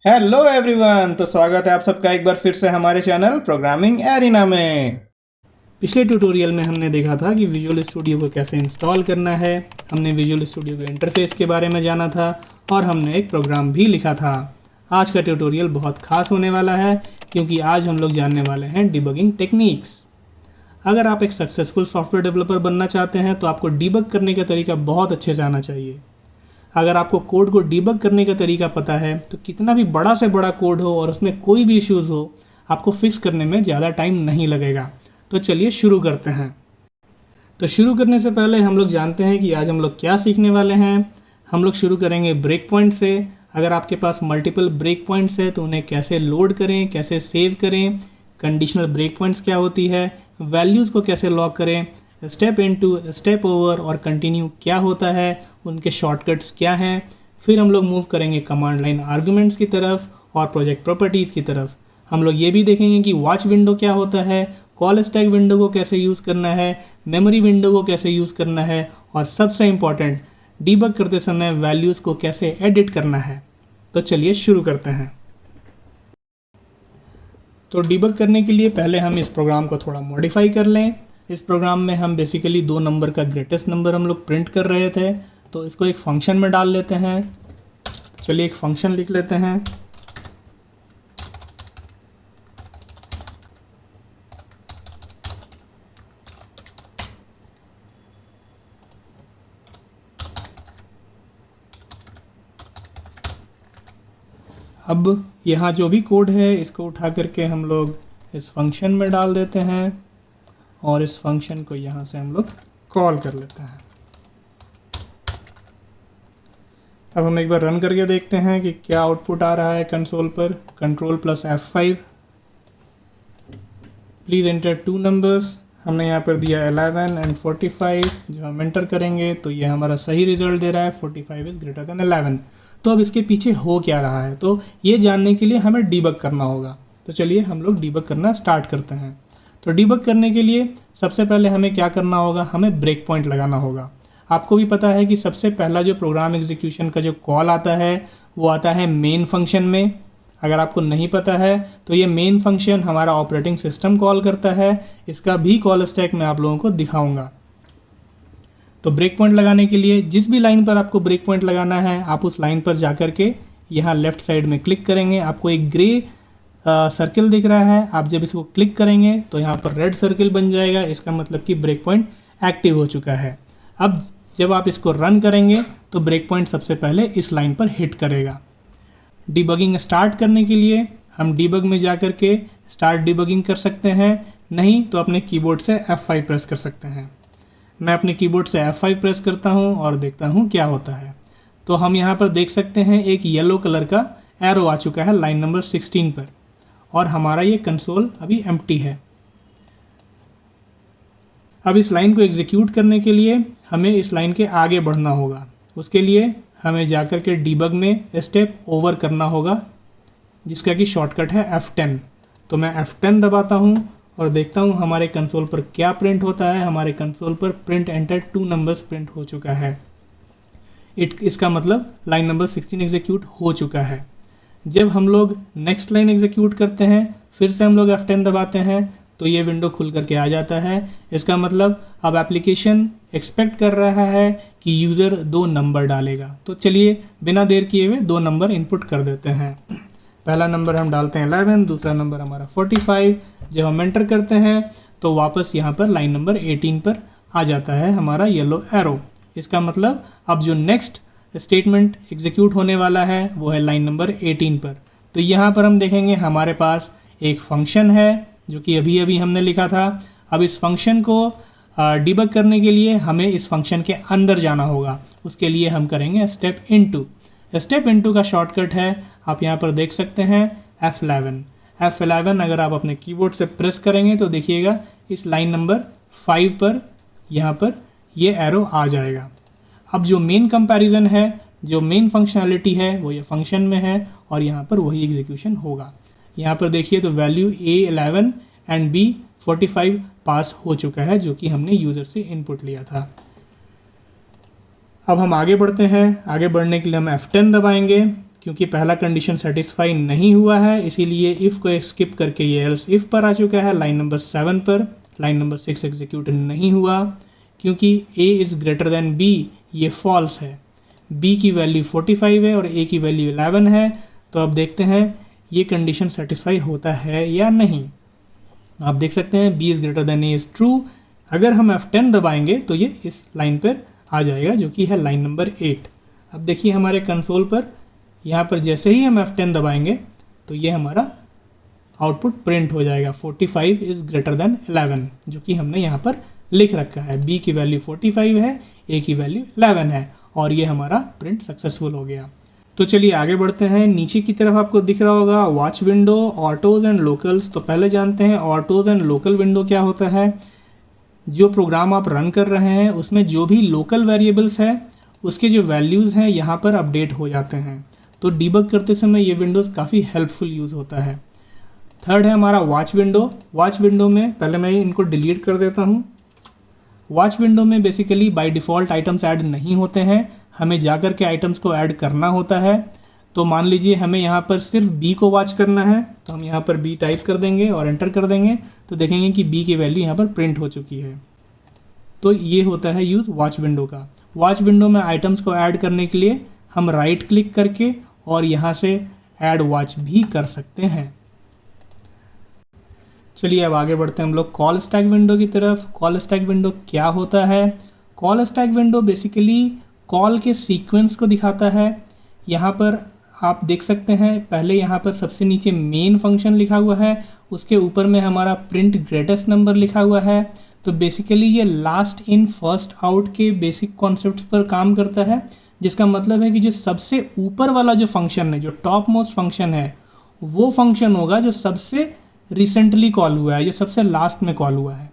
Hello everyone. तो स्वागत है आप सबका एक बार फिर से हमारे चैनल प्रोग्रामिंग एरिना में। पिछले ट्यूटोरियल में हमने देखा था कि विजुअल स्टूडियो को कैसे इंस्टॉल करना है। हमने विजुअल स्टूडियो के इंटरफेस के बारे में जाना था और हमने एक प्रोग्राम भी लिखा था। आज का ट्यूटोरियल बहुत खास होने वाला है क्योंकि आज हम लोग जानने वाले हैं डिबगिंग टेक्निक्स। अगर आप एक सक्सेसफुल सॉफ्टवेयर डेवलपर बनना चाहते हैं तो आपको डिबग करने का तरीका बहुत अच्छे से आना चाहिए। अगर आपको कोड को डिबग करने का तरीका पता है तो कितना भी बड़ा से बड़ा कोड हो और उसमें कोई भी इश्यूज़ हो, आपको फिक्स करने में ज़्यादा टाइम नहीं लगेगा। तो चलिए शुरू करते हैं। तो शुरू करने से पहले हम लोग जानते हैं कि आज हम लोग क्या सीखने वाले हैं। हम लोग शुरू करेंगे ब्रेक पॉइंट से। अगर आपके पास मल्टीपल ब्रेक पॉइंट्स है तो उन्हें कैसे लोड करें, कैसे सेव करें, कंडीशनल ब्रेक पॉइंट्स क्या होती है, वैल्यूज़ को कैसे लॉक करें, स्टेप इनटू, स्टेप ओवर और कंटिन्यू क्या होता है, उनके शॉर्टकट्स क्या हैं। फिर हम लोग मूव करेंगे कमांड लाइन आर्गुमेंट्स की तरफ और प्रोजेक्ट प्रॉपर्टीज़ की तरफ। हम लोग ये भी देखेंगे कि वॉच विंडो क्या होता है, कॉल स्टैक विंडो को कैसे यूज़ करना है, मेमोरी विंडो को कैसे यूज़ करना है और सबसे इम्पॉर्टेंट, डीबग करते समय वैल्यूज़ को कैसे एडिट करना है। तो चलिए शुरू करते हैं। तो डीबग करने के लिए पहले हम इस प्रोग्राम को थोड़ा मॉडिफाई कर लें। इस प्रोग्राम में हम बेसिकली 2 नंबर का ग्रेटेस्ट नंबर हम लोग प्रिंट कर रहे थे, तो इसको एक फंक्शन में डाल लेते हैं। चलिए एक फंक्शन लिख लेते हैं। अब यहाँ जो भी कोड है इसको उठा करके हम लोग इस फंक्शन में डाल देते हैं और इस फंक्शन को यहाँ से हम लोग कॉल कर लेते हैं। अब हम एक बार रन करके देखते हैं कि क्या आउटपुट आ रहा है कंसोल पर। Control plus F5, please enter 2 numbers. हमने यहाँ पर दिया 11 एंड 45। जब हम एंटर करेंगे तो ये हमारा सही रिजल्ट दे रहा है, 45 इज़ ग्रेटर देन 11। तो अब इसके पीछे हो क्या रहा है, तो ये जानने के लिए हमें डीबग करना होगा। तो चलिए हम लोग डीबग करना स्टार्ट करते हैं। तो डीबग करने के लिए सबसे पहले हमें क्या करना होगा, हमें ब्रेक पॉइंट लगाना होगा। आपको भी पता है कि सबसे पहला जो प्रोग्राम एग्जीक्यूशन का जो कॉल आता है वो आता है मेन फंक्शन में। अगर आपको नहीं पता है तो ये मेन फंक्शन हमारा ऑपरेटिंग सिस्टम कॉल करता है। इसका भी कॉल स्टैक मैं आप लोगों को दिखाऊंगा। तो ब्रेक पॉइंट लगाने के लिए जिस भी लाइन पर आपको ब्रेक पॉइंट लगाना है, आप उस लाइन पर जा कर के यहाँ लेफ्ट साइड में क्लिक करेंगे। आपको एक ग्रे सर्किल दिख रहा है। आप जब इसको क्लिक करेंगे तो यहाँ पर रेड सर्किल बन जाएगा। इसका मतलब कि ब्रेक पॉइंट एक्टिव हो चुका है। अब जब आप इसको रन करेंगे तो ब्रेक पॉइंट सबसे पहले इस लाइन पर हिट करेगा। डिबगिंग स्टार्ट करने के लिए हम डिबग में जा कर के स्टार्ट डिबगिंग कर सकते हैं, नहीं तो अपने कीबोर्ड से F5 प्रेस कर सकते हैं। मैं अपने कीबोर्ड से F5 प्रेस करता हूं और देखता हूं क्या होता है। तो हम यहां पर देख सकते हैं एक येलो कलर का एरो आ चुका है लाइन नंबर 16 पर और हमारा ये कंसोल अभी एम्प्टी है। अब इस लाइन को एग्जीक्यूट करने के लिए हमें इस लाइन के आगे बढ़ना होगा। उसके लिए हमें जाकर के डीबग में स्टेप ओवर करना होगा, जिसका कि शॉर्टकट है F10। तो मैं F10 दबाता हूँ और देखता हूँ हमारे कंसोल पर क्या प्रिंट होता है। हमारे कंसोल पर प्रिंट एंटर 2 नंबर्स प्रिंट हो चुका है। इसका मतलब लाइन नंबर 16 एग्जीक्यूट हो चुका है। जब हम लोग नेक्स्ट लाइन एग्जीक्यूट करते हैं, फिर से हम लोग F10 दबाते हैं तो ये विंडो खुल करके आ जाता है। इसका मतलब अब एप्लीकेशन एक्सपेक्ट कर रहा है कि यूज़र 2 नंबर डालेगा। तो चलिए बिना देर किए हुए 2 नंबर इनपुट कर देते हैं। पहला नंबर हम डालते हैं 11, दूसरा नंबर हमारा 45। जब हम एंटर करते हैं तो वापस यहाँ पर लाइन नंबर 18 पर आ जाता है हमारा येलो एरो। इसका मतलब अब जो नेक्स्ट स्टेटमेंट एग्जीक्यूट होने वाला है वो है लाइन नंबर 18 पर। तो यहाँ पर हम देखेंगे हमारे पास एक फंक्शन है जो कि अभी अभी हमने लिखा था। अब इस फंक्शन को डिबग करने के लिए हमें इस फंक्शन के अंदर जाना होगा। उसके लिए हम करेंगे स्टेप इनटू। स्टेप इनटू का शॉर्टकट है, आप यहाँ पर देख सकते हैं, F11 अगर आप अपने कीबोर्ड से प्रेस करेंगे तो देखिएगा इस लाइन नंबर 5 पर यहाँ पर ये एरो आ जाएगा। अब जो मेन कंपैरिजन है, जो मेन फंक्शनैलिटी है वो ये फंक्शन में है और यहाँ पर वही एग्जीक्यूशन होगा। यहाँ पर देखिए तो वैल्यू A11 एंड B45 पास हो चुका है, जो कि हमने यूज़र से इनपुट लिया था। अब हम आगे बढ़ते हैं। आगे बढ़ने के लिए हम F10 दबाएंगे क्योंकि पहला कंडीशन सेटिस्फाई नहीं हुआ है, इसीलिए इफ़ को स्किप करके ये एल्स इफ़ पर आ चुका है लाइन नंबर 7 पर। लाइन नंबर 6 एग्जीक्यूट नहीं हुआ क्योंकि a is greater than b, ये फॉल्स है। b की वैल्यू 45 है और a की वैल्यू 11 है। तो अब देखते हैं ये कंडीशन सेटिस्फाई होता है या नहीं। आप देख सकते हैं b is greater than a is true. अगर हम F10 दबाएंगे तो ये इस लाइन पर आ जाएगा जो कि है लाइन नंबर 8। अब देखिए हमारे कंसोल पर, यहाँ पर जैसे ही हम F10 दबाएंगे तो ये हमारा आउटपुट प्रिंट हो जाएगा 45 इज़ ग्रेटर देन 11, जो कि हमने यहाँ पर लिख रखा है। b की वैल्यू 45 है, a की वैल्यू 11 है और ये हमारा प्रिंट सक्सेसफुल हो गया। तो चलिए आगे बढ़ते हैं। नीचे की तरफ आपको दिख रहा होगा watch window, autos and locals. तो पहले जानते हैं ऑटोज़ एंड लोकल विंडो क्या होता है। जो प्रोग्राम आप रन कर रहे हैं उसमें जो भी लोकल वेरिएबल्स है उसके जो वैल्यूज़ हैं यहाँ पर अपडेट हो जाते हैं। तो डीबग करते समय ये विंडोज़ काफ़ी हेल्पफुल यूज़ होता है। थर्ड है हमारा वॉच विंडो। वॉच विंडो में पहले मैं इनको डिलीट कर देता हूँ। वॉच विंडो में basically by default items add नहीं होते हैं, हमें जाकर के आइटम्स को ऐड करना होता है। तो मान लीजिए हमें यहाँ पर सिर्फ b को वॉच करना है, तो हम यहाँ पर b टाइप कर देंगे और एंटर कर देंगे तो देखेंगे कि b की वैल्यू यहाँ पर प्रिंट हो चुकी है। तो ये होता है यूज़ वॉच विंडो का। वॉच विंडो में आइटम्स को ऐड करने के लिए हम राइट क्लिक करके और यहाँ से ऐड वॉच भी कर सकते हैं। चलिए अब आगे बढ़ते हैं हम लोग कॉल स्टैक विंडो की तरफ। कॉल स्टैक विंडो क्या होता है। Call stack window basically call के सीक्वेंस को दिखाता है। यहाँ पर आप देख सकते हैं पहले यहाँ पर सबसे नीचे मेन फंक्शन लिखा हुआ है, उसके ऊपर में हमारा प्रिंट ग्रेटेस्ट नंबर लिखा हुआ है। तो बेसिकली ये लास्ट इन फर्स्ट आउट के बेसिक कॉन्सेप्ट्स पर काम करता है, जिसका मतलब है कि जो सबसे ऊपर वाला जो फंक्शन है, जो टॉप मोस्ट फंक्शन है, वो फंक्शन होगा जो सबसे रिसेंटली कॉल हुआ है, जो सबसे लास्ट में कॉल हुआ है।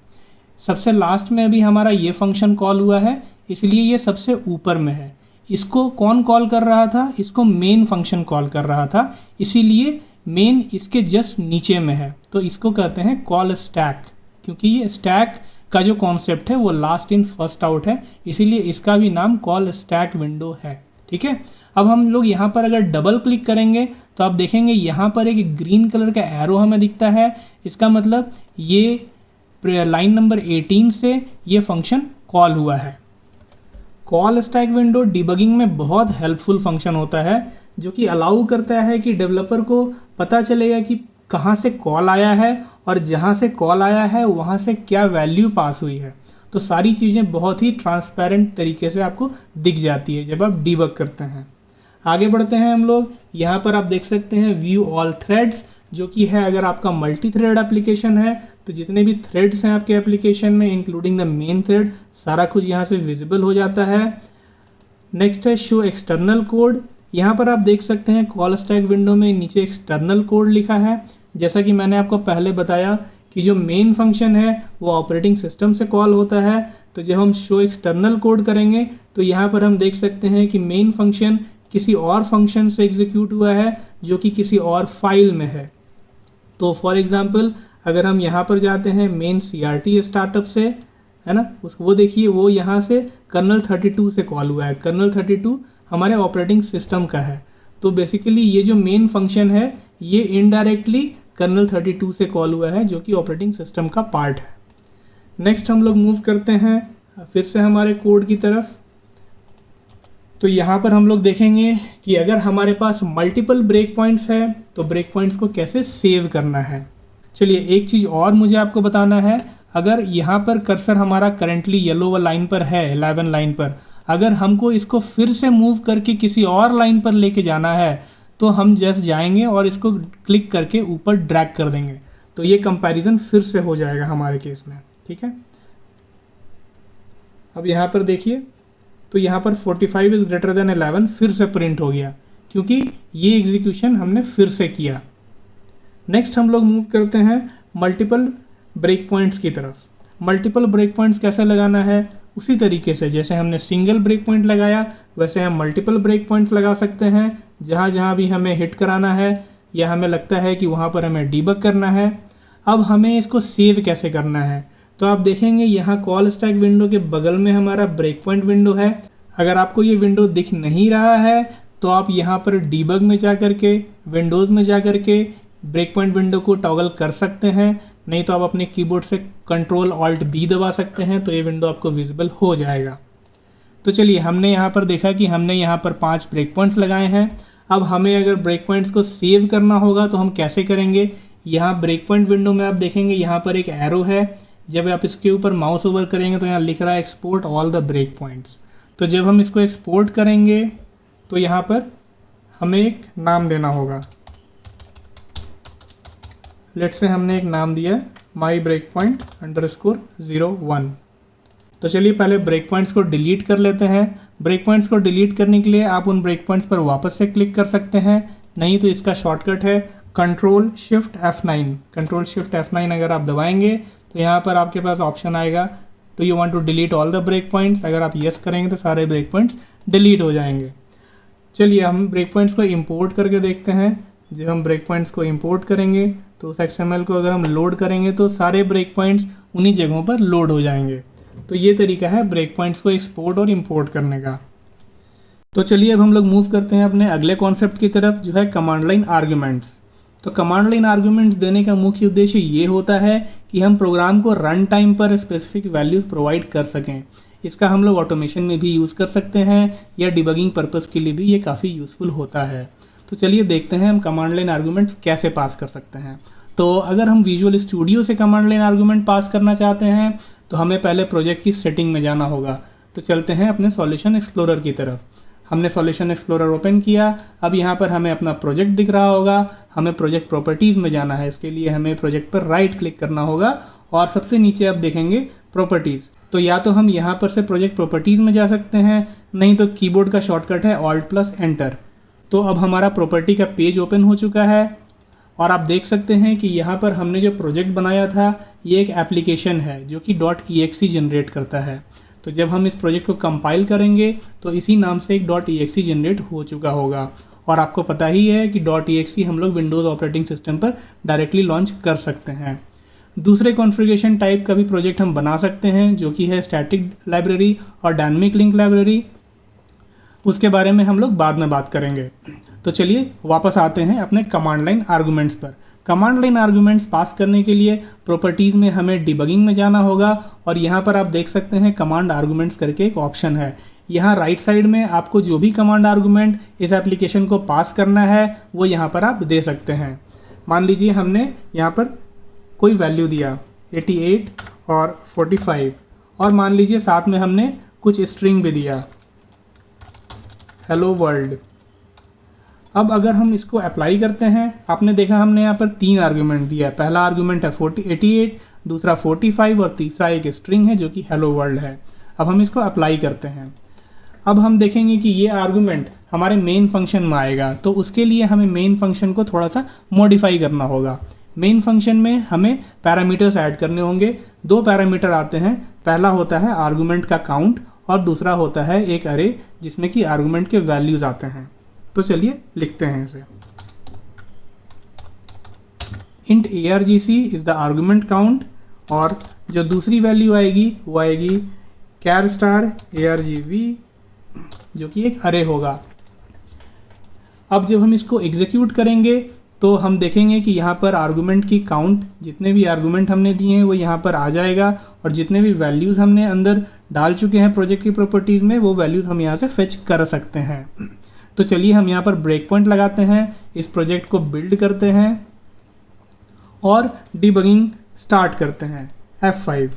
सबसे लास्ट में अभी हमारा ये फंक्शन कॉल हुआ है, इसलिए ये सबसे ऊपर में है। इसको कौन कॉल कर रहा था, इसको मेन फंक्शन कॉल कर रहा था, इसीलिए मेन इसके जस्ट नीचे में है। तो इसको कहते हैं कॉल स्टैक, क्योंकि ये स्टैक का जो कॉन्सेप्ट है वो लास्ट इन फर्स्ट आउट है, इसीलिए इसका भी नाम कॉल स्टैक विंडो है। ठीक है। अब हम लोग यहाँ पर अगर डबल क्लिक करेंगे तो आप देखेंगे यहाँ पर एक ग्रीन कलर का एरो हमें दिखता है। इसका मतलब ये लाइन नंबर 18 से ये फंक्शन कॉल हुआ है। कॉल स्टैक विंडो डिबगिंग में बहुत हेल्पफुल फंक्शन होता है, जो कि अलाउ करता है कि डेवलपर को पता चलेगा कि कहाँ से कॉल आया है और जहाँ से कॉल आया है वहाँ से क्या वैल्यू पास हुई है। तो सारी चीज़ें बहुत ही ट्रांसपेरेंट तरीके से आपको दिख जाती है जब आप डीबग करते हैं। आगे बढ़ते हैं हम लोग। यहाँ पर आप देख सकते हैं व्यू ऑल थ्रेड्स, जो कि है अगर आपका मल्टी थ्रेड एप्लीकेशन है तो जितने भी थ्रेड्स हैं आपके एप्लीकेशन में इंक्लूडिंग द मेन थ्रेड, सारा कुछ यहाँ से विजिबल हो जाता है। नेक्स्ट है शो एक्सटर्नल कोड। यहाँ पर आप देख सकते हैं कॉल स्टैक विंडो में नीचे एक्सटर्नल कोड लिखा है। जैसा कि मैंने आपको पहले बताया कि जो मेन फंक्शन है वो ऑपरेटिंग सिस्टम से कॉल होता है, तो जब हम शो एक्सटर्नल कोड करेंगे तो यहाँ पर हम देख सकते हैं कि मेन फंक्शन किसी और फंक्शन से एग्जीक्यूट हुआ है जो कि किसी और फाइल में है। तो फॉर एग्जांपल अगर हम यहाँ पर जाते हैं मेन CRT स्टार्टअप से, है ना, वो देखिए वो यहाँ से कर्नल 32 से कॉल हुआ है। कर्नल 32 हमारे ऑपरेटिंग सिस्टम का है। तो बेसिकली ये जो मेन फंक्शन है ये इनडायरेक्टली कर्नल 32 से कॉल हुआ है, जो कि ऑपरेटिंग सिस्टम का पार्ट है। नेक्स्ट हम लोग मूव करते हैं फिर से हमारे कोड की तरफ। तो यहाँ पर हम लोग देखेंगे कि अगर हमारे पास मल्टीपल ब्रेक पॉइंट्स है तो ब्रेक पॉइंट्स को कैसे सेव करना है। चलिए एक चीज़ और मुझे आपको बताना है। अगर यहाँ पर कर्सर हमारा करेंटली येलो लाइन पर है, 11 लाइन पर, अगर हमको इसको फिर से मूव करके किसी और लाइन पर लेके जाना है तो हम जस्ट जाएंगे और इसको क्लिक करके ऊपर ड्रैग कर देंगे, तो ये कंपैरिजन फिर से हो जाएगा हमारे केस में। ठीक है। अब यहाँ पर देखिए तो यहाँ पर 45 इज़ ग्रेटर देन 11 फिर से प्रिंट हो गया, क्योंकि ये एग्जीक्यूशन हमने फिर से किया। नेक्स्ट हम लोग मूव करते हैं मल्टीपल ब्रेक पॉइंट्स की तरफ। मल्टीपल ब्रेक पॉइंट्स कैसे लगाना है, उसी तरीके से जैसे हमने सिंगल ब्रेक पॉइंट लगाया वैसे हम मल्टीपल ब्रेक पॉइंट्स लगा सकते हैं। जहाँ जहाँ भी हमें हिट कराना है या हमें लगता है कि वहाँ पर हमें डीबग करना है। अब हमें इसको सेव कैसे करना है, तो आप देखेंगे यहाँ कॉल स्टैक विंडो के बगल में हमारा ब्रेक पॉइंट विंडो है। अगर आपको ये विंडो दिख नहीं रहा है तो आप यहाँ पर डीबग में जा कर के, विंडोज़ में जा कर के ब्रेक पॉइंट विंडो को टॉगल कर सकते हैं, नहीं तो आप अपने कीबोर्ड से Ctrl+Alt+B दबा सकते हैं, तो ये विंडो आपको विजिबल हो जाएगा। तो चलिए, हमने यहाँ पर देखा कि हमने यहाँ पर 5 ब्रेक पॉइंट्स लगाए हैं। अब हमें अगर ब्रेक पॉइंट्स को सेव करना होगा तो हम कैसे करेंगे? यहाँ ब्रेक पॉइंट विंडो में आप देखेंगे यहाँ पर एक एरो है, जब आप इसके ऊपर माउस ओवर करेंगे तो यहाँ लिख रहा है export all the break points. तो जब हम इसको एक्सपोर्ट करेंगे तो यहाँ पर हमें एक नाम देना होगा। लेट्स से हमने एक नाम दिया माई ब्रेक पॉइंट _01। तो चलिए पहले ब्रेक पॉइंट्स को डिलीट कर लेते हैं। ब्रेक पॉइंट्स को डिलीट करने के लिए आप उन ब्रेक पॉइंट्स पर वापस से क्लिक कर सकते हैं, नहीं तो इसका शॉर्टकट है Ctrl+Shift+F9। Ctrl+Shift+F9 अगर आप दबाएंगे तो यहाँ पर आपके पास ऑप्शन आएगा, do you want to delete all the break points. अगर आप येस करेंगे तो सारे ब्रेक पॉइंट्स डिलीट हो जाएंगे। चलिए हम ब्रेक पॉइंट्स को इंपोर्ट करके देखते हैं। जब हम ब्रेक पॉइंट्स को इंपोर्ट करेंगे तो उस XML को अगर हम लोड करेंगे तो सारे ब्रेक पॉइंट्स उन्हीं जगहों पर लोड हो जाएंगे। तो ये तरीका है ब्रेक पॉइंट्स को एक्सपोर्ट और इंपोर्ट करने का। तो चलिए अब हम लोग मूव करते हैं अपने अगले कॉन्सेप्ट की तरफ, जो है कमांड लाइन आर्ग्यूमेंट्स। तो कमांड लाइन आर्ग्यूमेंट्स देने का मुख्य उद्देश्य ये होता है कि हम प्रोग्राम को रन टाइम पर स्पेसिफिक वैल्यूज़ प्रोवाइड कर सकें। इसका हम लोग ऑटोमेशन में भी यूज़ कर सकते हैं या डिबगिंग पर्पज़ के लिए भी ये काफ़ी यूज़फुल होता है। तो चलिए देखते हैं हम कमांड लाइन आर्ग्यूमेंट्स कैसे पास कर सकते हैं। तो अगर हम विजुअल स्टूडियो से कमांड लाइन आर्ग्यूमेंट पास करना चाहते हैं तो हमें पहले प्रोजेक्ट की सेटिंग में जाना होगा। तो चलते हैं अपने सॉल्यूशन एक्सप्लोरर की तरफ। हमने सॉल्यूशन एक्सप्लोरर ओपन किया। अब यहाँ पर हमें अपना प्रोजेक्ट दिख रहा होगा। हमें प्रोजेक्ट प्रॉपर्टीज़ में जाना है। इसके लिए हमें प्रोजेक्ट पर राइट क्लिक करना होगा और सबसे नीचे आप देखेंगे प्रॉपर्टीज़। तो या तो हम यहाँ पर से प्रोजेक्ट प्रॉपर्टीज़ में जा सकते हैं, नहीं तो कीबोर्ड का शॉर्टकट है Alt+Enter। तो अब हमारा प्रॉपर्टी का पेज ओपन हो चुका है और आप देख सकते हैं कि यहाँ पर हमने जो प्रोजेक्ट बनाया था ये एक एप्लीकेशन है जो कि .exe जनरेट करता है। तो जब हम इस प्रोजेक्ट को कंपाइल करेंगे तो इसी नाम से एक .exe जनरेट हो चुका होगा। और आपको पता ही है कि .exe हम लोग विंडोज़ ऑपरेटिंग सिस्टम पर डायरेक्टली लॉन्च कर सकते हैं। दूसरे कॉन्फ़िगरेशन टाइप का भी प्रोजेक्ट हम बना सकते हैं, जो कि है स्टैटिक लाइब्रेरी और डायनेमिक लिंक लाइब्रेरी। उसके बारे में हम लोग बाद में बात करेंगे। तो चलिए वापस आते हैं अपने कमांड लाइन आर्गूमेंट्स पर। कमांड लाइन आर्गूमेंट्स पास करने के लिए प्रॉपर्टीज़ में हमें डिबगिंग में जाना होगा और यहाँ पर आप देख सकते हैं कमांड आर्गूमेंट्स करके एक ऑप्शन है। यहाँ राइट साइड में आपको जो भी कमांड आर्गूमेंट इस एप्लीकेशन को पास करना है वो यहाँ पर आप दे सकते हैं। मान लीजिए हमने यहाँ पर कोई वैल्यू दिया 88 और 45 और मान लीजिए साथ में हमने कुछ स्ट्रिंग भी दिया हेलो वर्ल्ड। अब अगर हम इसको अप्लाई करते हैं, आपने देखा हमने यहाँ पर 3 आर्गूमेंट दिया है। पहला आर्गूमेंट है 88, दूसरा 45 और तीसरा एक स्ट्रिंग है जो कि हेलो वर्ल्ड है। अब हम इसको अप्लाई करते हैं। अब हम देखेंगे कि ये आर्गूमेंट हमारे मेन फंक्शन में आएगा, तो उसके लिए हमें मेन फंक्शन को थोड़ा सा मॉडिफाई करना होगा। मेन फंक्शन में हमें पैरामीटर्स ऐड करने होंगे। 2 पैरामीटर आते हैं, पहला होता है आर्गूमेंट का काउंट और दूसरा होता है एक अरे जिसमें कि आर्गूमेंट के वैल्यूज़ आते हैं। तो चलिए लिखते हैं इसे। int argc is the argument count और जो दूसरी वैल्यू आएगी वो आएगी char star argv जो कि एक अरे होगा। अब जब हम इसको एग्जीक्यूट करेंगे तो हम देखेंगे कि यहाँ पर आर्गूमेंट की काउंट, जितने भी आर्गूमेंट हमने दिए हैं वो यहाँ पर आ जाएगा और जितने भी वैल्यूज़ हमने अंदर डाल चुके हैं प्रोजेक्ट की प्रॉपर्टीज़ में वो वैल्यूज़ हम यहाँ से फेच कर सकते हैं। तो चलिए हम यहाँ पर ब्रेक पॉइंट लगाते हैं, इस प्रोजेक्ट को बिल्ड करते हैं और डिबगिंग स्टार्ट करते हैं F5।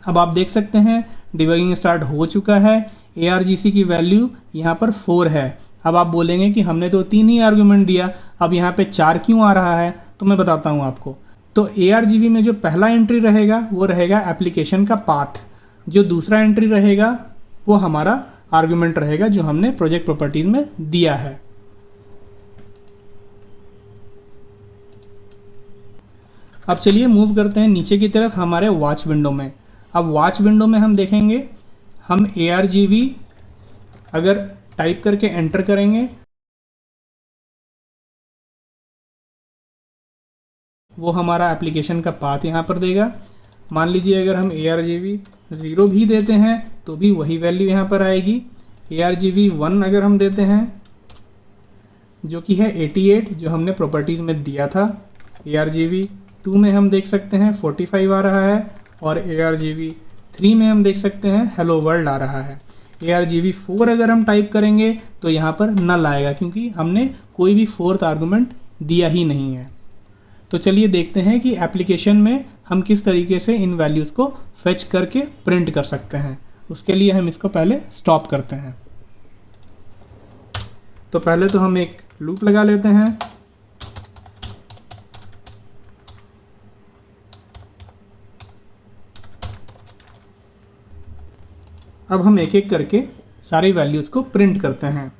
अब आप देख सकते हैं डिबगिंग स्टार्ट हो चुका है। argc की वैल्यू यहाँ पर 4 है। अब आप बोलेंगे कि हमने तो 3 ही आर्गूमेंट दिया, अब यहाँ पे 4 क्यों आ रहा है? तो मैं बताता हूँ आपको। तो argv में जो पहला एंट्री रहेगा वो रहेगा एप्लीकेशन का पाथ, जो दूसरा एंट्री रहेगा वो हमारा आर्गूमेंट रहेगा जो हमने प्रोजेक्ट प्रॉपर्टीज में दिया है। अब चलिए मूव करते हैं नीचे की तरफ हमारे वॉच विंडो में। अब वॉच विंडो में हम देखेंगे, हम argv अगर टाइप करके एंटर करेंगे वो हमारा एप्लीकेशन का पाथ यहाँ पर देगा। मान लीजिए अगर हम argv 0 भी देते हैं तो भी वही वैल्यू यहाँ पर आएगी। ARGV1 अगर हम देते हैं जो कि है 88 जो हमने प्रॉपर्टीज़ में दिया था, ARGV2 में हम देख सकते हैं 45 आ रहा है, और ARGV3 में हम देख सकते हैं हेलो वर्ल्ड आ रहा है। ARGV4 अगर हम टाइप करेंगे तो यहाँ पर नल आएगा क्योंकि हमने कोई भी फोर्थ आर्गुमेंट दिया ही नहीं है। तो चलिए देखते हैं कि एप्लीकेशन में हम किस तरीके से इन वैल्यूज़ को फेच करके प्रिंट कर सकते हैं। उसके लिए हम इसको पहले स्टॉप करते हैं। तो पहले तो हम एक लूप लगा लेते हैं। अब हम एक एक करके सारी वैल्यूज़ को प्रिंट करते हैं।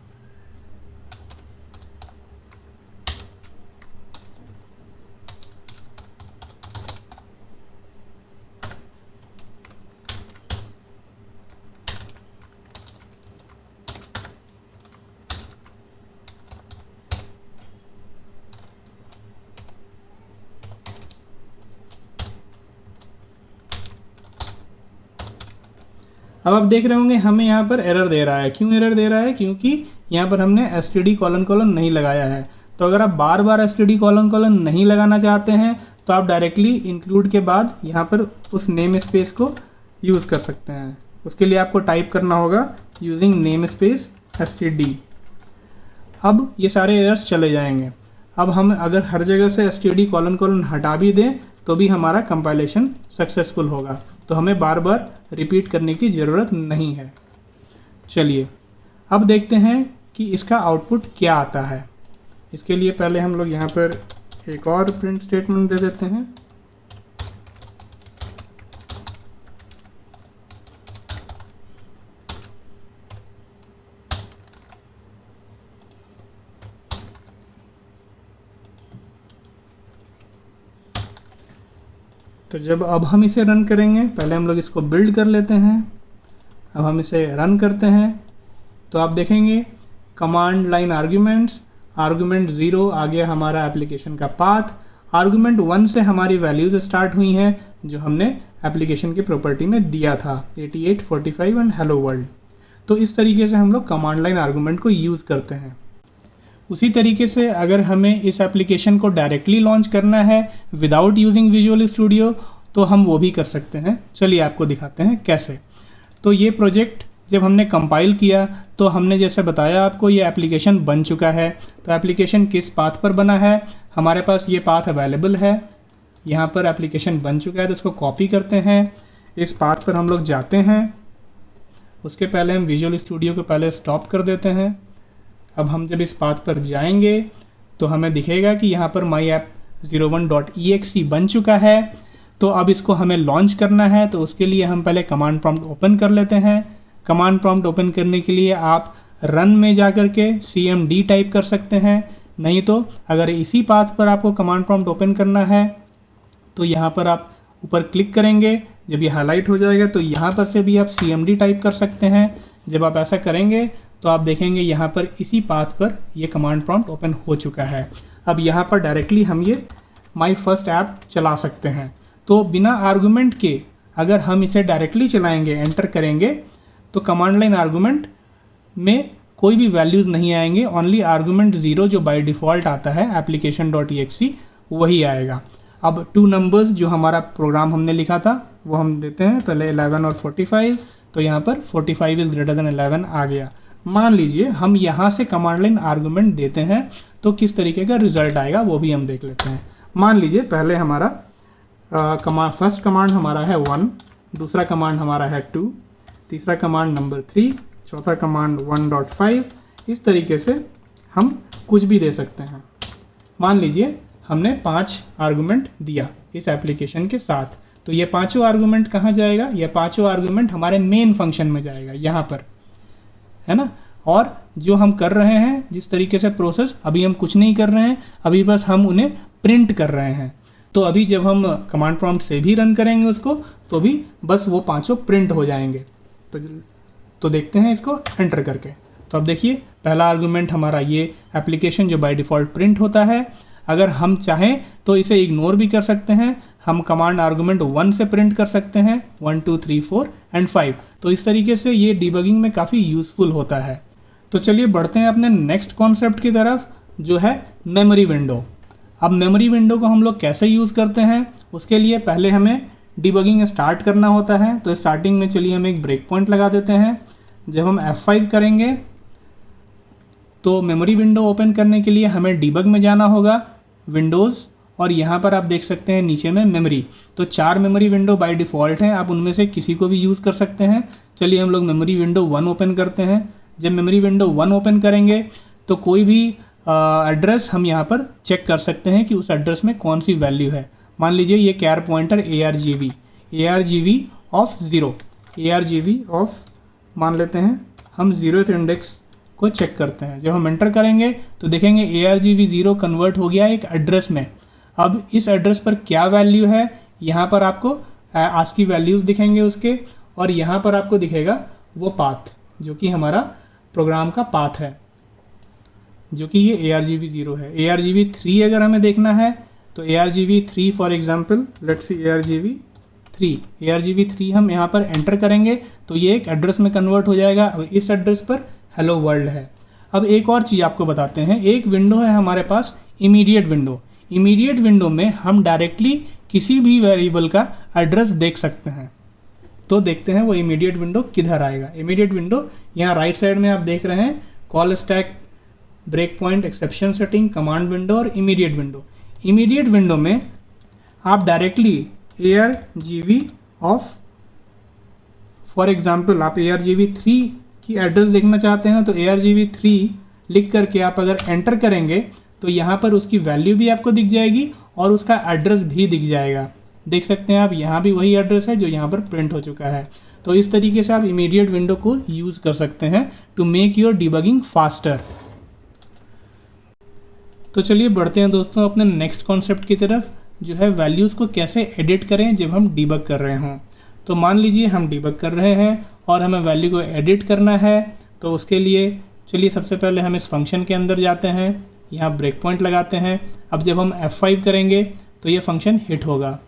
अब आप देख रहे होंगे हमें यहाँ पर एरर दे रहा है। क्यों एरर दे रहा है? क्योंकि यहाँ पर हमने std कोलन कोलन नहीं लगाया है। तो अगर आप बार बार std कोलन कोलन नहीं लगाना चाहते हैं तो आप डायरेक्टली इंक्लूड के बाद यहाँ पर उस नेम स्पेस को यूज़ कर सकते हैं। उसके लिए आपको टाइप करना होगा यूजिंग नेम स्पेस std। अब ये सारे एरर्स चले जाएंगे। अब हम अगर हर जगह से std कोलन कोलन हटा भी दें तो भी हमारा कंपाइलेशन सक्सेसफुल होगा। तो हमें बार बार रिपीट करने की ज़रूरत नहीं है। चलिए अब देखते हैं कि इसका आउटपुट क्या आता है। इसके लिए पहले हम लोग यहाँ पर एक और प्रिंट स्टेटमेंट दे देते हैं। तो जब अब हम इसे रन करेंगे, पहले हम लोग इसको बिल्ड कर लेते हैं। अब हम इसे रन करते हैं तो आप देखेंगे कमांड लाइन आर्ग्यूमेंट्स, आर्गुमेंट 0 आ गया हमारा एप्लीकेशन का पाथ। आर्गुमेंट 1 से हमारी वैल्यूज़ स्टार्ट हुई हैं जो हमने एप्लीकेशन की प्रॉपर्टी में दिया था 88, 45 एंड हेलो वर्ल्ड। तो इस तरीके से हम लोग कमांड लाइन आर्गुमेंट को यूज़ करते हैं। उसी तरीके से अगर हमें इस एप्लीकेशन को डायरेक्टली लॉन्च करना है विदाउट यूजिंग विजुअल स्टूडियो तो हम वो भी कर सकते हैं। चलिए आपको दिखाते हैं कैसे। तो ये प्रोजेक्ट जब हमने कंपाइल किया तो हमने जैसे बताया आपको ये एप्लीकेशन बन चुका है। तो एप्लीकेशन किस पाथ पर बना है, हमारे पास ये पाथ अवेलेबल है। यहाँ पर एप्लीकेशन बन चुका है तो इसको कॉपी करते हैं, इस पाथ पर हम लोग जाते हैं। उसके पहले हम विजुअल स्टूडियो को पहले स्टॉप कर देते हैं। अब हम जब इस पाथ पर जाएंगे तो हमें दिखेगा कि यहाँ पर myapp01.exe बन चुका है। तो अब इसको हमें लॉन्च करना है तो उसके लिए हम पहले कमांड प्रॉम्प्ट ओपन कर लेते हैं। कमांड प्रॉम्प्ट ओपन करने के लिए आप रन में जा कर के cmd टाइप कर सकते हैं। नहीं तो अगर इसी पाथ पर आपको कमांड प्रॉम्प्ट ओपन करना है तो यहाँ पर आप ऊपर क्लिक करेंगे, जब ये हाईलाइट हो जाएगा तो यहाँ पर से भी आप cmd टाइप कर सकते हैं। जब आप ऐसा करेंगे तो आप देखेंगे यहाँ पर इसी पाथ पर ये कमांड प्रॉम्प्ट ओपन हो चुका है। अब यहाँ पर डायरेक्टली हम ये माई फर्स्ट ऐप चला सकते हैं। तो बिना आर्गुमेंट के अगर हम इसे डायरेक्टली चलाएंगे, एंटर करेंगे तो कमांड लाइन आर्गुमेंट में कोई भी वैल्यूज़ नहीं आएंगे, ओनली आर्गुमेंट 0 जो बाय डिफ़ॉल्ट आता है application.exe वही आएगा। अब 2 नंबर्स जो हमारा प्रोग्राम हमने लिखा था वो हम देते हैं, पहले 11 और 45। तो यहाँ पर 45 इज़ ग्रेटर देन 11 आ गया। मान लीजिए हम यहाँ से कमांड लाइन आर्गुमेंट देते हैं तो किस तरीके का रिजल्ट आएगा वो भी हम देख लेते हैं। मान लीजिए पहले हमारा फर्स्ट कमांड हमारा है 1, दूसरा कमांड हमारा है 2, तीसरा कमांड नंबर 3, चौथा कमांड 1.5। इस तरीके से हम कुछ भी दे सकते हैं। मान लीजिए हमने 5 आर्गुमेंट दिया इस एप्लीकेशन के साथ, तो ये पाँचों आर्गुमेंट कहाँ जाएगा? ये पाँचों आर्गुमेंट हमारे मेन फंक्शन में जाएगा, यहाँ पर, है ना। और जो हम कर रहे हैं जिस तरीके से प्रोसेस, अभी हम कुछ नहीं कर रहे हैं, अभी बस हम उन्हें प्रिंट कर रहे हैं। तो अभी जब हम कमांड प्रॉम्प्ट से भी रन करेंगे उसको तो भी बस वो पांचों प्रिंट हो जाएंगे। तो देखते हैं इसको एंटर करके। तो अब देखिए पहला आर्गुमेंट हमारा ये एप्लीकेशन जो बाय डिफ़ॉल्ट प्रिंट होता है। अगर हम चाहें तो इसे इग्नोर भी कर सकते हैं, हम कमांड आर्गुमेंट 1 से प्रिंट कर सकते हैं 1 2 3 4 एंड 5। तो इस तरीके से ये डिबगिंग में काफ़ी यूज़फुल होता है। तो चलिए बढ़ते हैं अपने नेक्स्ट कॉन्सेप्ट की तरफ, जो है मेमोरी विंडो। अब मेमोरी विंडो को हम लोग कैसे यूज़ करते हैं, उसके लिए पहले हमें डिबगिंग स्टार्ट करना होता है। तो स्टार्टिंग में चलिए हम एक ब्रेक पॉइंट लगा देते हैं। जब हम F5 करेंगे तो मेमोरी विंडो ओपन करने के लिए हमें डिबग में जाना होगा, विंडोज़, और यहाँ पर आप देख सकते हैं नीचे में मेमोरी। तो 4 मेमोरी विंडो बाय डिफ़ॉल्ट हैं, आप उनमें से किसी को भी यूज़ कर सकते हैं। चलिए हम लोग मेमोरी विंडो 1 ओपन करते हैं। जब मेमोरी विंडो 1 ओपन करेंगे तो कोई भी एड्रेस हम यहाँ पर चेक कर सकते हैं कि उस एड्रेस में कौन सी वैल्यू है। मान लीजिए ये char pointer ARGV of 0, ARGV of मान लेते हैं हम 0th इंडेक्स को चेक करते हैं। जब हम एंटर करेंगे तो देखेंगे ARGV 0 कन्वर्ट हो गया एक एड्रेस में। अब इस एड्रेस पर क्या वैल्यू है, यहाँ पर आपको ASCII वैल्यूज़ दिखेंगे उसके, और यहाँ पर आपको दिखेगा वो पाथ जो कि हमारा प्रोग्राम का पाथ है, जो कि ये ARGV 0 है। ARGV 3 अगर हमें देखना है तो ARGV 3 for example let's see ARGV 3 हम यहाँ पर एंटर करेंगे तो ये एक एड्रेस में कन्वर्ट हो जाएगा। अब इस एड्रेस पर हेलो वर्ल्ड है। अब एक और चीज़ आपको बताते हैं, एक विंडो है हमारे पास इमीडिएट विंडो। इमीडिएट विंडो में हम डायरेक्टली किसी भी वेरिएबल का एड्रेस देख सकते हैं। तो देखते हैं वो इमीडिएट विंडो किधर आएगा। इमीडिएट विंडो यहाँ राइट साइड में आप देख रहे हैं, call stack, break point, exception setting, command window और इमीडिएट विंडो। इमीडिएट विंडो में आप directly ARGV of for example आप ARGV 3 की एड्रेस देखना चाहते हैं तो ARGV 3 लिख करके आप अगर एंटर करेंगे तो यहाँ पर उसकी वैल्यू भी आपको दिख जाएगी और उसका एड्रेस भी दिख जाएगा। देख सकते हैं आप, यहाँ भी वही एड्रेस है जो यहाँ पर प्रिंट हो चुका है। तो इस तरीके से आप इमीडिएट विंडो को यूज़ कर सकते हैं to make your debugging faster. तो चलिए बढ़ते हैं दोस्तों अपने नेक्स्ट कॉन्सेप्ट की तरफ, जो है वैल्यूज़ को कैसे एडिट करें जब हम डिबग कर रहे हों। तो मान लीजिए हम डिबग कर रहे हैं और हमें वैल्यू को एडिट करना है। तो उसके लिए चलिए सबसे पहले हम इस फंक्शन के अंदर जाते हैं, यहाँ ब्रेक पॉइंट लगाते हैं। अब जब हम F5 करेंगे तो ये फंक्शन हिट होगा।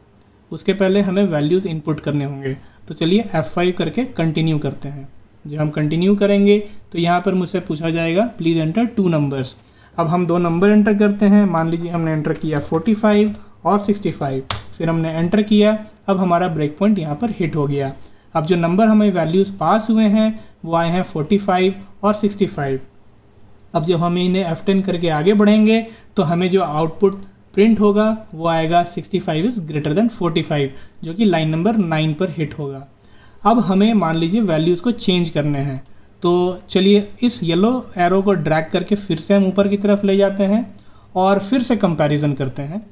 उसके पहले हमें वैल्यूज़ इनपुट करने होंगे। तो चलिए F5 करके कंटिन्यू करते हैं। जब हम कंटिन्यू करेंगे तो यहाँ पर मुझसे पूछा जाएगा प्लीज़ एंटर 2 नंबर्स। अब हम 2 नंबर एंटर करते हैं। मान लीजिए हमने एंटर किया 45 और 65, फिर हमने एंटर किया। अब हमारा ब्रेक पॉइंट यहाँ पर हिट हो गया। अब जो नंबर हमें वैल्यूज़ पास हुए हैं वो आए हैं 45 और 65। अब जब हम इन्हें F10 करके आगे बढ़ेंगे तो हमें जो आउटपुट प्रिंट होगा वो आएगा 65 इज़ ग्रेटर देन 45, जो कि लाइन नंबर 9 पर हिट होगा। अब हमें मान लीजिए वैल्यूज़ को चेंज करने हैं। तो चलिए इस येलो एरो को ड्रैग करके फिर से हम ऊपर की तरफ ले जाते हैं और फिर से कंपैरिजन करते हैं।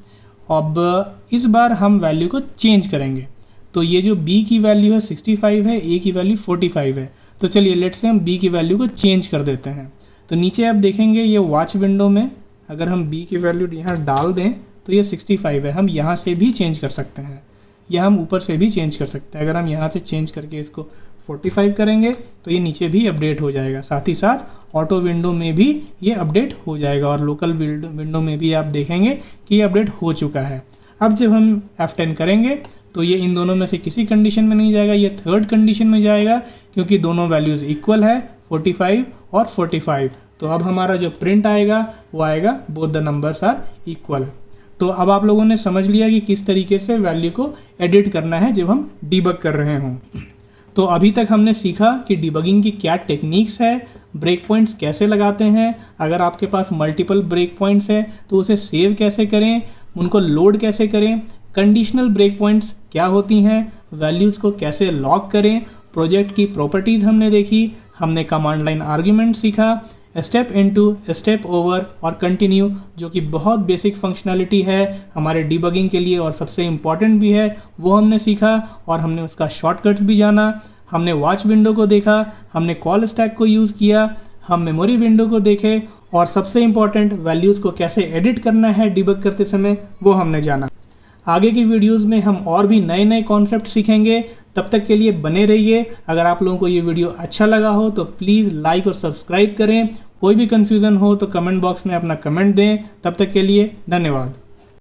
अब इस बार हम वैल्यू को चेंज करेंगे। तो ये जो B की वैल्यू है 65 है, A की वैल्यू 45 है। तो चलिए लेट्स से हम B की वैल्यू को चेंज कर देते हैं। तो नीचे आप देखेंगे ये वॉच विंडो में अगर हम B की वैल्यू यहाँ डाल दें तो ये 65 है। हम यहाँ से भी चेंज कर सकते हैं या हम ऊपर से भी चेंज कर सकते हैं। अगर हम यहाँ से चेंज करके इसको 45 करेंगे तो ये नीचे भी अपडेट हो जाएगा। साथ ही साथ ऑटो विंडो में भी ये अपडेट हो जाएगा और लोकल विंडो में भी आप देखेंगे कि ये अपडेट हो चुका है। अब जब हम F10 करेंगे तो ये इन दोनों में से किसी कंडीशन में नहीं जाएगा, ये थर्ड कंडीशन में जाएगा क्योंकि दोनों वैल्यूज़ इक्वल है 45 और 45। तो अब हमारा जो प्रिंट आएगा वो आएगा both the numbers are equal. तो अब आप लोगों ने समझ लिया कि किस तरीके से वैल्यू को एडिट करना है जब हम डिबग कर रहे हों। तो अभी तक हमने सीखा कि डिबगिंग की क्या टेक्निक्स है, ब्रेक पॉइंट्स कैसे लगाते हैं, अगर आपके पास मल्टीपल ब्रेक पॉइंट्स है तो उसे सेव कैसे करें, उनको लोड कैसे करें, कंडीशनल ब्रेक पॉइंट्स क्या होती हैं, वैल्यूज़ को कैसे लॉक करें, प्रोजेक्ट की प्रॉपर्टीज़ हमने देखी, हमने कमांड लाइन आर्ग्यूमेंट सीखा, स्टेप इनटू, स्टेप ओवर और कंटिन्यू, जो कि बहुत बेसिक फंक्शनैलिटी है हमारे डिबगिंग के लिए और सबसे इम्पॉर्टेंट भी है, वो हमने सीखा और हमने उसका शॉर्टकट्स भी जाना। हमने वॉच विंडो को देखा, हमने कॉल स्टैक को यूज़ किया, हम मेमोरी विंडो को देखे और सबसे इम्पॉर्टेंट वैल्यूज़ को कैसे एडिट करना है डिबग करते समय वो हमने जाना। आगे की वीडियोज़ में हम और भी नए नए कॉन्सेप्ट सीखेंगे। तब तक के लिए बने रहिए। अगर आप लोगों को ये वीडियो अच्छा लगा हो तो प्लीज़ लाइक और सब्सक्राइब करें। कोई भी कन्फ्यूज़न हो तो कमेंट बॉक्स में अपना कमेंट दें। तब तक के लिए धन्यवाद।